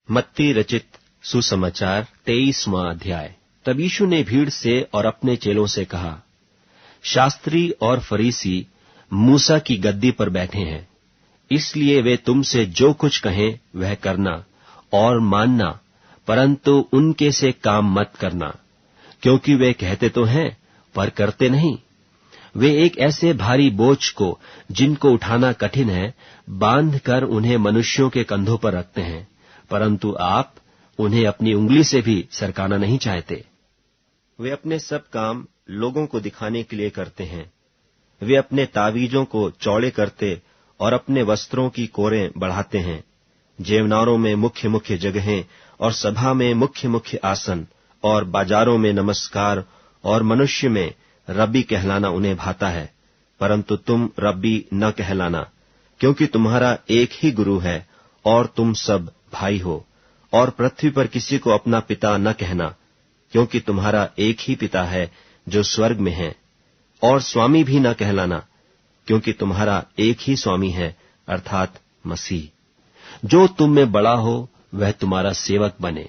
मत्ती रचित सुसमाचार 23वां अध्याय। तब यीशु ने भीड़ से और अपने चेलों से कहा, शास्त्री और फरीसी मूसा की गद्दी पर बैठे हैं, इसलिए वे तुमसे जो कुछ कहें वह करना और मानना, परंतु उनके से काम मत करना, क्योंकि वे कहते तो हैं पर करते नहीं। वे एक ऐसे भारी बोझ को, जिनको उठाना कठिन है, बांधकर उन्हें मनुष्यों के कंधों पर रखते हैं, परंतु आप उन्हें अपनी उंगली से भी सरकाना नहीं चाहते। वे अपने सब काम लोगों को दिखाने के लिए करते हैं। वे अपने तावीजों को चौड़े करते और अपने वस्त्रों की कोरें बढ़ाते हैं। जेवनारों में मुख्य मुख्य जगहें और सभा में मुख्य मुख्य आसन और बाजारों में नमस्कार और मनुष्य में रब्बी कहलाना उन्हें भाता है, परंतु तुम रब्बी न कहलाना, क्योंकि तुम्हारा एक ही गुरु है और तुम सब भाई हो। और पृथ्वी पर किसी को अपना पिता न कहना, क्योंकि तुम्हारा एक ही पिता है जो स्वर्ग में है। और स्वामी भी न कहलाना, क्योंकि तुम्हारा एक ही स्वामी है, अर्थात मसीह। जो तुम में बड़ा हो वह तुम्हारा सेवक बने।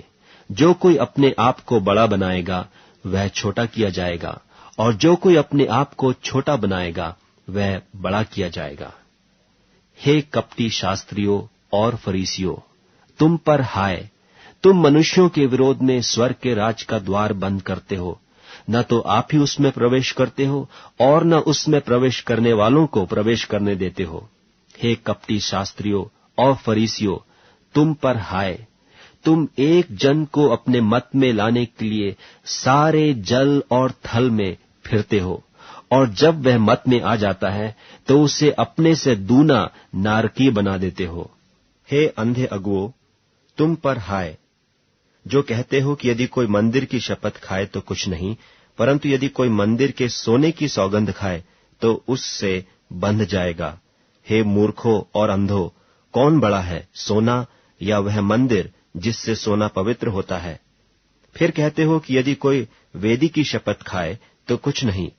जो कोई अपने आप को बड़ा बनाएगा वह छोटा किया जाएगा, और जो कोई अपने आप को छोटा बनाएगा वह बड़ा किया जाएगा। हे कपटी शास्त्रियों और फरीसियों, तुम पर हाय! तुम मनुष्यों के विरोध में स्वर्ग के राज का द्वार बंद करते हो। न तो आप ही उसमें प्रवेश करते हो और न उसमें प्रवेश करने वालों को प्रवेश करने देते हो। हे कपटी शास्त्रियों और फरीसियों, तुम पर हाय! तुम एक जन को अपने मत में लाने के लिए सारे जल और थल में फिरते हो, और जब वह मत में आ जाता है तो उसे अपने से दूना नारकीय बना देते हो। हे अंधे अगुओं, तुम पर हाय! जो कहते हो कि यदि कोई मंदिर की शपथ खाए तो कुछ नहीं, परंतु यदि कोई मंदिर के सोने की सौगंध खाए तो उससे बंध जाएगा। हे मूर्खों और अंधों, कौन बड़ा है, सोना या वह मंदिर जिससे सोना पवित्र होता है? फिर कहते हो कि यदि कोई वेदी की शपथ खाए तो कुछ नहीं,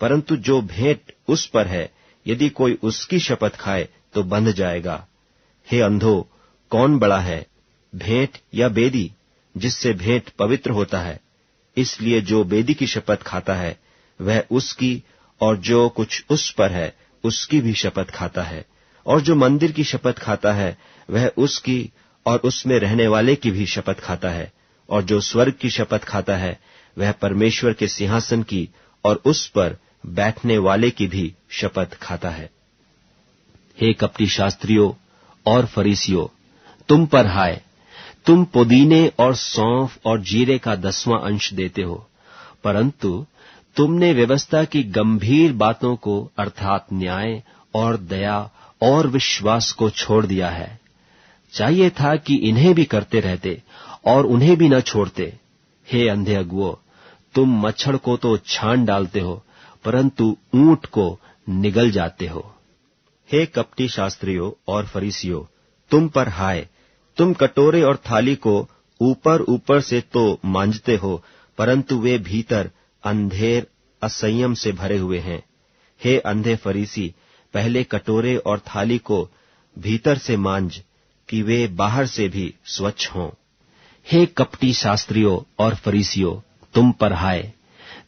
परंतु जो भेंट उस पर है, यदि कोई उसकी शपथ खाए तो बंध जाएगा। हे अंधों, कौन बड़ा है, भेंट या वेदी जिससे भेंट पवित्र होता है? इसलिए जो वेदी की शपथ खाता है वह उसकी, और जो कुछ उस पर है उसकी भी शपथ खाता है। और जो मंदिर की शपथ खाता है वह उसकी और उसमें रहने वाले की भी शपथ खाता है। और जो स्वर्ग की शपथ खाता है वह परमेश्वर के सिंहासन की और उस पर बैठने वाले की भी शपथ खाता है। हे कपटी शास्त्रियों और फरीसियों, तुम पर हाय! तुम पुदीने और सौंफ और जीरे का 10वां अंश देते हो, परंतु तुमने व्यवस्था की गंभीर बातों को, अर्थात न्याय और दया और विश्वास को छोड़ दिया है। चाहिए था कि इन्हें भी करते रहते और उन्हें भी न छोड़ते। हे अंधे अगुओं, तुम मच्छर को तो छान डालते हो, परंतु ऊंट को निगल जाते हो। हे कपटी शास्त्रियों और फरीसियों, तुम पर हाय! तुम कटोरे और थाली को ऊपर ऊपर से तो मांजते हो, परंतु वे भीतर अंधेर असंयम से भरे हुए हैं। हे अंधे फरीसी, पहले कटोरे और थाली को भीतर से मांज, कि वे बाहर से भी स्वच्छ हों। हे कपटी शास्त्रियों और फरीसियों, तुम पर हाय!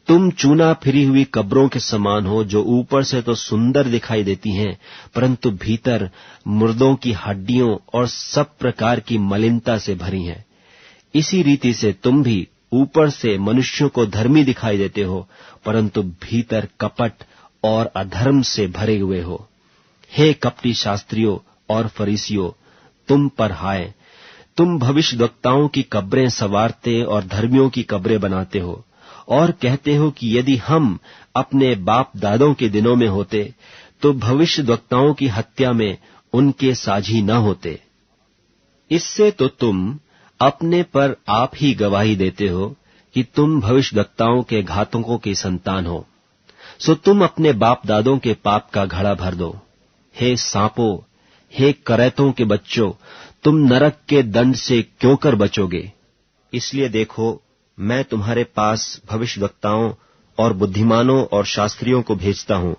तुम चूना फिरी हुई कब्रों के समान हो, जो ऊपर से तो सुंदर दिखाई देती हैं, परंतु भीतर मुर्दों की हड्डियों और सब प्रकार की मलिनता से भरी हैं। इसी रीति से तुम भी ऊपर से मनुष्यों को धर्मी दिखाई देते हो, परंतु भीतर कपट और अधर्म से भरे हुए हो। हे कपटी शास्त्रियों और फरीसियों, तुम पर हाय! तुम भविष्यद्वक्ताओं की कब्रें संवारते और धर्मियों की कब्रें बनाते हो, और कहते हो कि यदि हम अपने बाप दादों के दिनों में होते तो भविष्यद्वक्ताओं की हत्या में उनके साझी न होते। इससे तो तुम अपने पर आप ही गवाही देते हो कि तुम भविष्यद्वक्ताओं के घातकों की संतान हो। सो तुम अपने बाप दादों के पाप का घड़ा भर दो। हे सांपों, हे करैतों के बच्चों, तुम नरक के दंड से क्यों कर बचोगे? इसलिए देखो, मैं तुम्हारे पास भविष्यद्वक्ताओं और बुद्धिमानों और शास्त्रियों को भेजता हूं,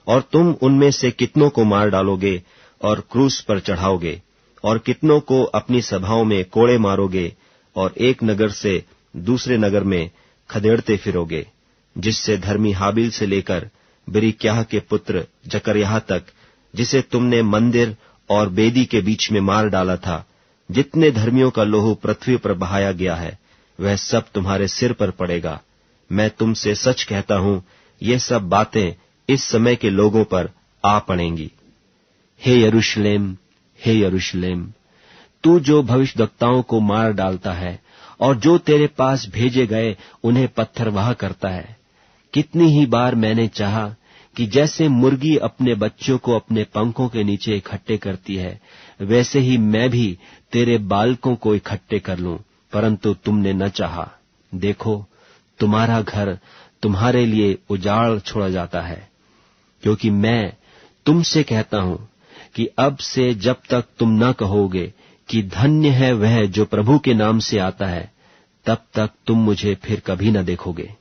और तुम उनमें से कितनों को मार डालोगे और क्रूस पर चढ़ाओगे, और कितनों को अपनी सभाओं में कोड़े मारोगे और एक नगर से दूसरे नगर में खदेड़ते फिरोगे, जिससे धर्मी हाबिल से लेकर बिरिक्याह के पुत्र जकर्याह तक, जिसे तुमने मंदिर और बेदी के बीच में मार डाला था, जितने धर्मियों का लोहू पृथ्वी पर बहाया गया है, वह सब तुम्हारे सिर पर पड़ेगा। मैं तुमसे सच कहता हूं, ये सब बातें इस समय के लोगों पर आ पड़ेंगी। हे यरूशलेम, हे यरूशलेम, तू जो भविष्यद्वक्ताओं को मार डालता है और जो तेरे पास भेजे गए उन्हें पत्थरवाह करता है, कितनी ही बार मैंने चाहा कि जैसे मुर्गी अपने बच्चों को अपने पंखों के नीचे इकट्ठे करती है, वैसे ही मैं भी तेरे बालकों को इकट्ठे कर लूं, परंतु तुमने न चाहा। देखो, तुम्हारा घर तुम्हारे लिए उजाड़ छोड़ा जाता है, क्योंकि मैं तुमसे कहता हूं कि अब से जब तक तुम न कहोगे कि धन्य है वह जो प्रभु के नाम से आता है, तब तक तुम मुझे फिर कभी न देखोगे।